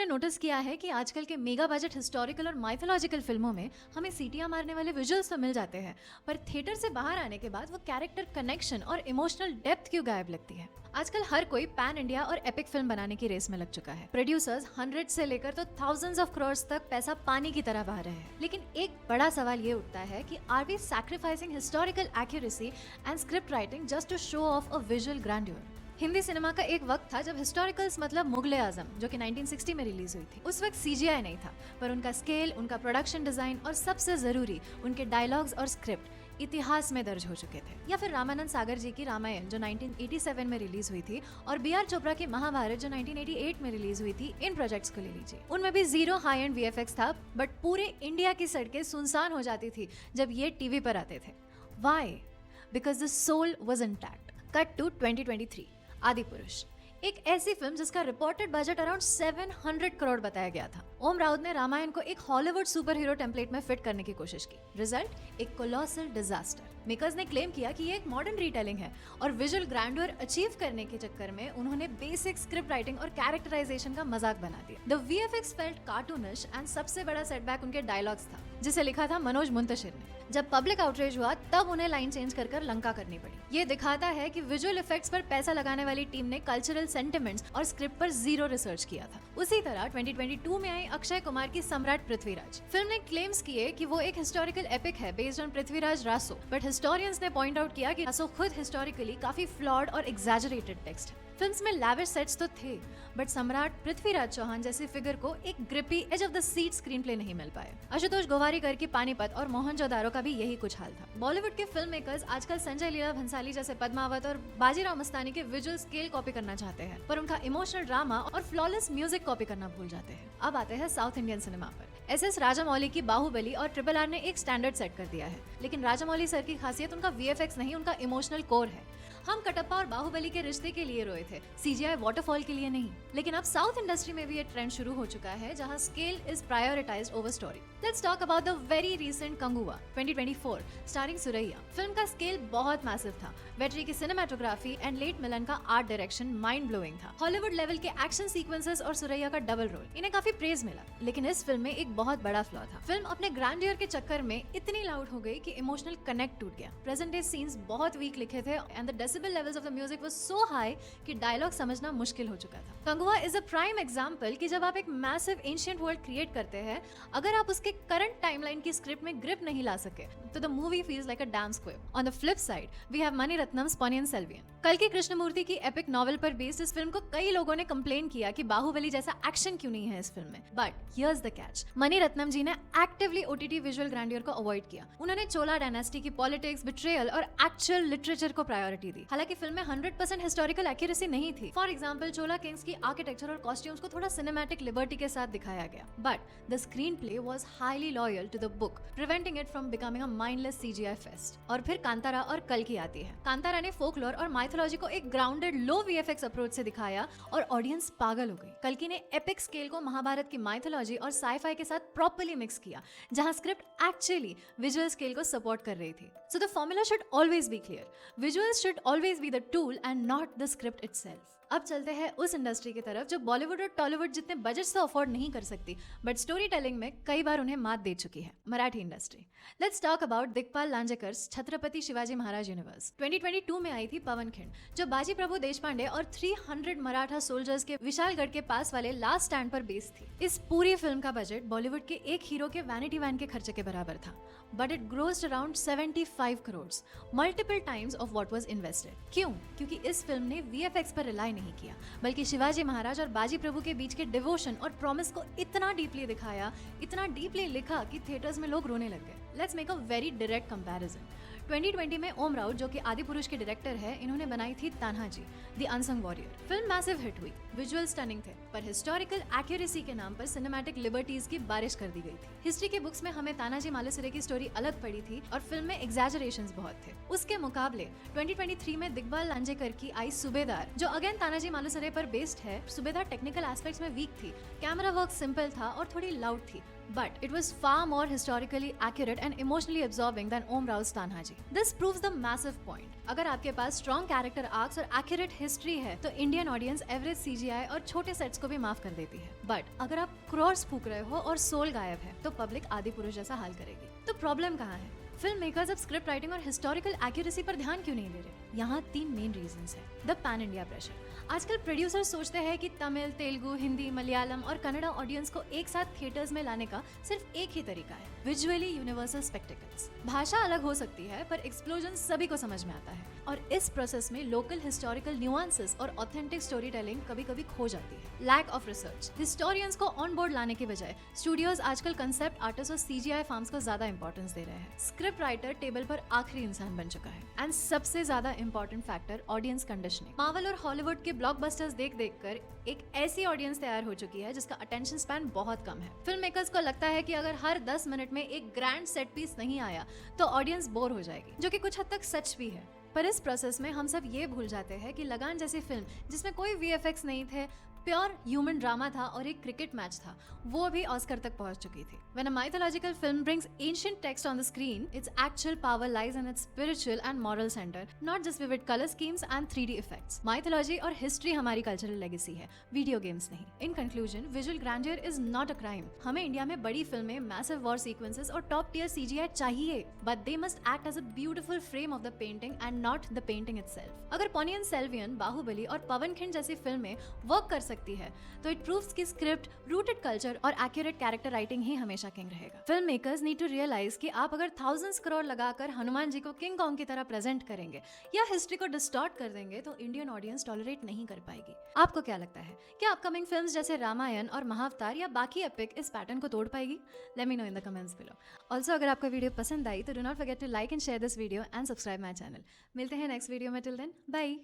आपने नोटिस किया है कि आजकल के मेगा बजट हिस्टोरिकल और माइथोलॉजिकल फिल्मों में हमें सीटियां मारने वाले विजुअल्स तो मिल जाते हैं, पर थिएटर से बाहर आने के बाद वो कैरेक्टर कनेक्शन और इमोशनल डेप्थ क्यों गायब लगती है। आजकल हर कोई पैन इंडिया और एपिक फिल्म बनाने की रेस में लग चुका है। प्रोड्यूसर्स 100 से लेकर तो थाउजेंड्स ऑफ करोड़ तक पैसा पानी की तरह बहा रहे हैं। लेकिन एक बड़ा सवाल ये उठता है कि are we sacrificing historical accuracy and script writing just to show off a visual grandeur. Hindi cinema का एक वक्त था जब हिस्टोरिकल्स मतलब मुगले आजम, जो कि 1960 में रिलीज हुई थी, उस वक्त सीजीआई नहीं था, पर उनका स्केल, उनका प्रोडक्शन डिजाइन और सबसे जरूरी उनके डायलॉग्स और स्क्रिप्ट इतिहास में दर्ज हो चुके थे। या फिर रामानंद सागर जी की रामायण जो 1987 में रिलीज हुई थी और बी.आर. चोपड़ा की महाभारत जो 1988 में रिलीज हुई थी, इन प्रोजेक्ट्स को ले लीजिए। उनमें भी जीरो हाई एंड वीएफएक्स था, बट पूरे इंडिया की सड़कें सुनसान हो जाती थी जब ये टीवी पर आते थे। Why? Because the soul was intact. Cut to 2023, Adipurush, एक ऐसी फिल्म जिसका रिपोर्टेड बजट अराउंड 700 करोड़ बताया गया था। ओम राउत ने रामायण को एक हॉलीवुड सुपर हीरो टेम्पलेट में फिट करने की कोशिश की। रिजल्ट, एक कोलोसल डिजास्टर। मेकर्स ने क्लेम किया कि ये एक मॉडर्न रीटेलिंग है और विजुअल ग्रैंडोर अचीव करने के चक्कर में उन्होंने बेसिक स्क्रिप्ट राइटिंग और कैरेक्टराइजेशन का मजाक बना दिया। The VFX felt cartoonish and सबसे बड़ा सेटबैक उनके डायलॉग्स था, जिसे लिखा था मनोज मुंतशिर ने। जब पब्लिक आउटरेज हुआ तब उन्हें लाइन चेंज कर लंका करनी पड़ी। ये दिखाता है कि विजुअल इफेक्ट्स पर पैसा लगाने वाली टीम ने कल्चरल सेंटिमेंट्स और स्क्रिप्ट पर जीरो रिसर्च किया था। उसी तरह 2022 में आई अक्षय कुमार की सम्राट पृथ्वीराज। फिल्म ने क्लेम्स किए कि वो एक हिस्टोरिकल एपिक है based on Prithviraj Raso, but historians ने पॉइंट आउट किया कि रासो खुद हिस्टोरिकली काफी फ्लॉड और एग्जैजरेटेड टेक्स्ट है। फिल्म्स में लैविश सेट्स तो थे, बट सम्राट पृथ्वीराज चौहान जैसी फिगर को एक grippy edge of the seat screenplay नहीं मिल पाए। आशुतोष गोवारीकर की पानीपत और मोहनजोदारो का भी यही कुछ हाल था। बॉलीवुड के फिल्म मेकर्स आजकल संजय लीला भंसाली जैसे पद्मावत और बाजीराव मस्तानी के विजुअल स्केल कॉपी करना चाहते हैं, पर उनका इमोशनल ड्रामा और फ्लॉलेस म्यूजिक कॉपी करना भूल जाते हैं। अब आते हैं साउथ इंडियन सिनेमा पर। एस.एस. राजामौली की बाहुबली और RRR ने एक स्टैंडर्ड सेट कर दिया है, लेकिन राजामौली सर की खासियत उनका वीएफएक्स नहीं, उनका इमोशनल कोर है। हम कटप्पा और बाहुबली के रिश्ते के लिए रोए थे, सीजीआई वाटरफॉल के लिए नहीं। लेकिन अब साउथ इंडस्ट्री में भी ये ट्रेंड शुरू हो चुका है जहां scale is prioritised over story. Let's talk about the very recent Kanguva 2024 starring Suriya. Film का स्केल बहुत मैसिव था। वेटरी की सिनेमेटोग्राफी एंड लेट मिलन का आर्ट डायरेक्शन माइंड ब्लोइंग था। हॉलीवुड लेवल के एक्शन सीक्वेंसेस और सुरैया का डबल रोल, इन्हें काफी प्रेज मिला। लेकिन इस फिल्म में एक बहुत बड़ा फ्लॉ था। फिल्म अपने ग्रैंडियर के चक्कर में इतनी लाउड हो गई कि इमोशनल कनेक्ट टूट गया। प्रेजेंट डे सीन्स बहुत वीक लिखे थे and the decibel levels of the music was so high कि डायलॉग समझना मुश्किल हो चुका था। Kanguva is a prime example कि जब आप एक मैसिव एंशिएंट वर्ल्ड क्रिएट करते हैं, अगर आप उसके करंट टाइमलाइन की स्क्रिप्ट में ग्रिप नहीं ला सके तो the movie feels like a damp squib. On the flip side we have Mani Ratnam's Ponniyin Selvan. कल्कि कृष्णमूर्ति की एपिक नॉवेल पर बेस्ड इस फिल्म को कई लोगों ने कंप्लेन किया कि बाहुबली जैसा एक्शन क्यों नहीं है इस फिल्म में, but here's the catch. Mani Ratnam ji ने एक्टिवली ओटीटी विजुअल ग्रैंडियर को अवॉइड किया। उन्होंने चोला डायनेस्टी की पॉलिटिक्स, बिट्रेयल और एक्चुअल लिटरेचर को प्रायोरिटी दी। हालांकि फिल्म में 100% हिस्टोरिकल एक्यूरेसी नहीं थी। फॉर एग्जांपल, चोला किंग्स की आर्किटेक्चर और कॉस्ट्यूम्स को थोड़ा सिनेमैटिक लिबर्टी के साथ दिखाया गया, but the screenplay was highly loyal to the book, preventing it from becoming a mindless CGI fest. और फिर कांतारा और कल्कि आती है। कांतारा ने फोकलोर और माइथोलॉजी को एक ग्राउंडेड लो वीएफएक्स अप्रोच से दिखाया और ऑडियंस पागल हो गई। कल्कि ने एपिक स्केल को महाभारत की माइथोलॉजी और साइफाई के साथ प्रॉपर्ली मिक्स किया, जहां स्क्रिप्ट एक्चुअली विजुअल स्केल को सपोर्ट कर रही थी। So the formula should always be clear. Visuals should always be the tool and not the script itself. अब चलते हैं उस इंडस्ट्री की तरफ जो बॉलीवुड और टॉलीवुड जितने बजट से अफोर्ड नहीं कर सकती, बट स्टोरी टेलिंग में कई बार उन्हें मात दे चुकी है, Marathi industry. Let's talk about Digpal Lanjekar's Chhatrapati Shivaji Maharaj universe. 2022 में आई थी पवनखिंड, जो बाजी प्रभु देशपांडे और 300 मराठा सोल्जर्स के विशालगढ़ के पास वाले लास्ट स्टैंड पर बेस्ड थी। इस पूरी फिल्म का बजट बॉलीवुड के एक हीरो के वैनिटी वैन के खर्चे के बराबर था, but it grossed around 75 crore, multiple times of what was invested. क्यों? क्योंकि इस फिल्म ने वीएफएक्स पर रिलाई नहीं किया, बल्कि शिवाजी महाराज और बाजी प्रभु के बीच के डिवोशन और प्रॉमिस को इतना डीपली दिखाया, इतना डीपली लिखा कि थिएटर्स में लोग रोने लग गए। Let's make a very direct comparison. 2020 में ओम राउत, जो कि आदिपुरुष के डायरेक्टर है, इन्होंने बनाई थी Tanhaji the unsung warrior. Film massive hit हुई, विजुअल स्टनिंग थे, पर हिस्टोरिकल एक्यूरेसी के नाम पर सिनेमैटिक लिबर्टीज की बारिश कर दी गई थी। हिस्ट्री के बुक्स में हमें तानाजी मालुसरे की स्टोरी अलग पड़ी थी और फिल्म में एग्जैजरेशंस बहुत थे। उसके मुकाबले 2023 में दिग्पाल लांजेकर की आई सुबेदार, जो अगेन तानाजी मालुसरे पर बेस्ड है। सुबेदार टेक्निकल एस्पेक्ट्स में वीक थी, कैमरा वर्क सिंपल था और थोड़ी लाउड थी, but it was far more historically accurate and emotionally absorbing than Om Rao's Tanhaji. Mythology. This proves the massive point. अगर आपके पास स्ट्रॉन्ग कैरेक्टर आर्क्स और एक्यूरेट हिस्ट्री है तो इंडियन ऑडियंस एवरेज सीजीआई और छोटे सेट्स को भी माफ कर देती है। बट अगर आप क्रॉर्स फूक रहे हो और सोल गायब है तो पब्लिक आदि पुरुष जैसा हाल करेगी। तो प्रॉब्लम कहाँ है? फिल्म मेकर्स अब स्क्रिप्ट राइटिंग और हिस्टोरिकल एक्यूरेसी पर ध्यान क्यों नहीं दे रहे? यहाँ 3 मेन रीजंस हैं। The pan India pressure. आजकल प्रोड्यूसर सोचते हैं कि तमिल, तेलुगु, हिंदी, मलयालम और कन्नड़ा ऑडियंस को एक साथ थिएटर्स में लाने का सिर्फ एक ही तरीका है, विजुअली यूनिवर्सल स्पेक्टिकल्स। भाषा अलग हो सकती है पर एक्सप्लोजन सभी को समझ में आता है और इस प्रोसेस में लोकल हिस्टोरिकल न्यूआंसेस और ऑथेंटिक स्टोरी टेलिंग कभी कभी खो जाती है। Lack of research. हिस्टोरियंस को ऑन बोर्ड लाने के बजाय स्टूडियोज आजकल कंसेप्ट आर्टिस्ट और सीजीआई फार्म्स को ज्यादा इंपॉर्टेंस दे रहे हैं। स्क्रिप्ट राइटर टेबल पर आखिरी इंसान बन चुका है। एंड सबसे ज्यादा important factor, audience conditioning. Marvel और हॉलीवुड के ब्लॉकबस्टर्स देख कर एक ऐसी ऑडियंस तैयार हो चुकी है जिसका अटेंशन स्पैन बहुत कम है। फिल्म मेकर्स को लगता है कि अगर हर 10 मिनट में एक ग्रैंड सेट पीस नहीं आया तो ऑडियंस बोर हो जाएगी, जो कि कुछ हद तक सच भी है। पर इस प्रोसेस में हम सब ये भूल जाते हैं कि लगान जैसी फिल्म जिसमें कोई वीएफएक्स नहीं थे, प्योर ह्यूमन ड्रामा था और एक क्रिकेट मैच था, वो भी ऑस्कर तक पहुंच चुकी थी। When a mythological film brings ancient text on the screen, its actual power lies in its spiritual and moral center, not just vivid color schemes and 3D effects. Mythology और history हमारी cultural legacy है, video games नहीं। In conclusion, visual grandeur is not a crime. हमें India में बड़ी फिल्में, massive war sequences और top tier CGI चाहिए, but they must act as a beautiful frame of the painting and not the painting itself. अगर पोनियन सेल्वियन, बाहुबली और पवनखिंड जैसी फिल्में वर्क कर सकती है तो इट प्रूव्स कि स्क्रिप्ट, रूटेड कल्चर और एक्यूरेट कैरेक्टर राइटिंग ही हमेशा किंग रहेगा। Filmmakers need to realise कि आप अगर थाउजेंड्स करोड़ लगाकर हनुमान जी को किंग कॉन्ग की तरह प्रेजेंट करेंगे या हिस्ट्री को डिस्टॉर्ट कर देंगे तो इंडियन ऑडियंस टॉलरेट नहीं कर पाएगी। आपको क्या लगता है, क्या अपकमिंग फिल्म्स जैसे रामायण और महाअवतार या बाकी एपिक इस पैटर्न को तोड़ पाएगी? Let me know in the comments below. Also अगर आपको वीडियो पसंद आई तो do not forget to like and share this video and subscribe my channel. मिलते हैं नेक्स्ट वीडियो में। Till then bye.